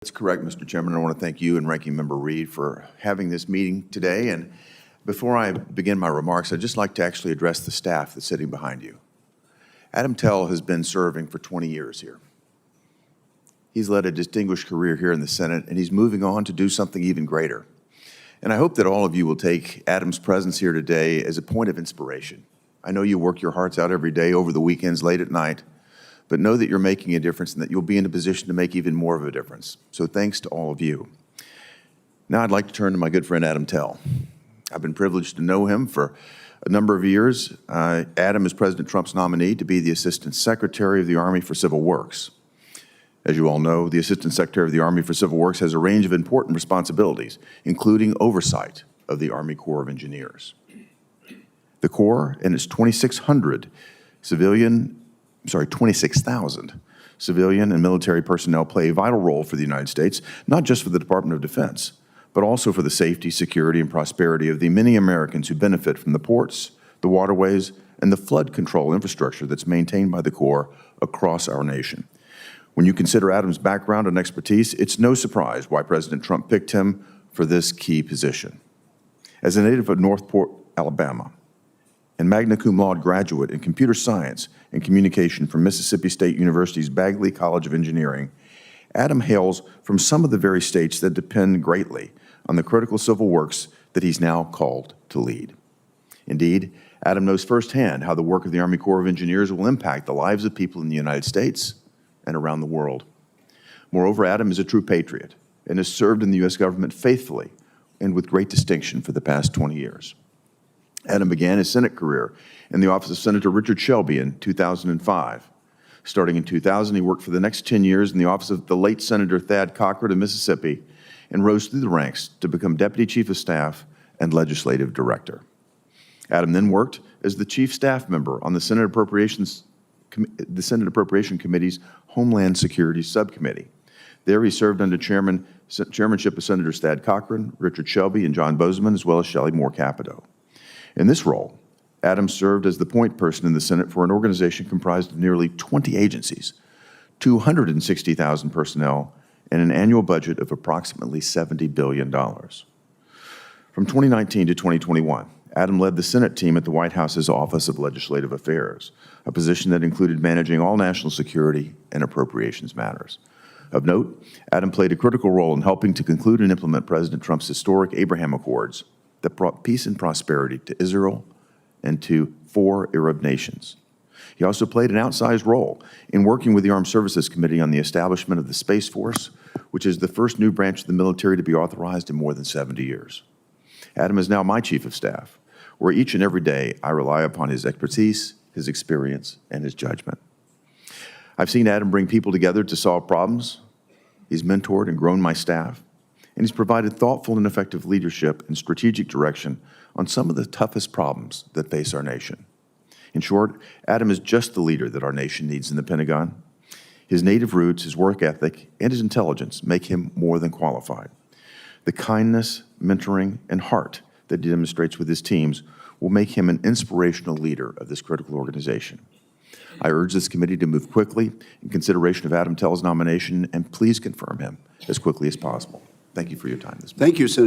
That's correct, Mr. Chairman. I want to thank you and Ranking Member Reed for having this meeting today. And before I begin my remarks, I'd just like to actually address the staff that's sitting behind you. Adam Telle has been serving for 20 years here. He's led a distinguished career here in the Senate, and he's moving on to do something even greater. And I hope that all of you will take Adam's presence here today as a point of inspiration. I know you work your hearts out every day, over the weekends, late at night, but know that you're making a difference and that you'll be in a position to make even more of a difference. So thanks to all of you. Now I'd like to turn to my good friend Adam Telle. I've been privileged to know him for a number of years. Adam is President Trump's nominee to be the Assistant Secretary of the Army for Civil Works. As you all know, the Assistant Secretary of the Army for Civil Works has a range of important responsibilities, including oversight of the Army Corps of Engineers. The Corps and its 26,000 civilian and military personnel play a vital role for the United States, not just for the Department of Defense, but also for the safety, security, and prosperity of the many Americans who benefit from the ports, the waterways, and the flood control infrastructure that's maintained by the Corps across our nation. When you consider Adam's background and expertise, it's no surprise why President Trump picked him for this key position. As a native of Northport, Alabama, and magna cum laude graduate in computer science and communication from Mississippi State University's Bagley College of Engineering, Adam hails from some of the very states that depend greatly on the critical civil works that he's now called to lead. Indeed, Adam knows firsthand how the work of the Army Corps of Engineers will impact the lives of people in the United States and around the world. Moreover, Adam is a true patriot and has served in the U.S. government faithfully and with great distinction for the past 20 years. Adam began his Senate career in the office of Senator Richard Shelby in 2005. Starting in 2000, he worked for the next 10 years in the office of the late Senator Thad Cochran of Mississippi and rose through the ranks to become Deputy Chief of Staff and Legislative Director. Adam then worked as the Chief Staff Member on the Senate Appropriation Committee's Homeland Security Subcommittee. There he served under chairmanship of Senators Thad Cochran, Richard Shelby, and John Bozeman, as well as Shelley Moore Capito. In this role, Adam served as the point person in the Senate for an organization comprised of nearly 20 agencies, 260,000 personnel, and an annual budget of approximately $70 billion. From 2019 to 2021, Adam led the Senate team at the White House's Office of Legislative Affairs, a position that included managing all national security and appropriations matters. Of note, Adam played a critical role in helping to conclude and implement President Trump's historic Abraham Accords that brought peace and prosperity to Israel and to 4 Arab nations. He also played an outsized role in working with the Armed Services Committee on the establishment of the Space Force, which is the first new branch of the military to be authorized in more than 70 years. Adam is now my Chief of Staff, where each and every day I rely upon his expertise, his experience, and his judgment. I've seen Adam bring people together to solve problems. He's mentored and grown my staff, and he's provided thoughtful and effective leadership and strategic direction on some of the toughest problems that face our nation. In short, Adam is just the leader that our nation needs in the Pentagon. His native roots, his work ethic, and his intelligence make him more than qualified. The kindness, mentoring, and heart that he demonstrates with his teams will make him an inspirational leader of this critical organization. I urge this committee to move quickly in consideration of Adam Telle's nomination, and please confirm him as quickly as possible. Thank you for your time this morning. Thank you, Senator.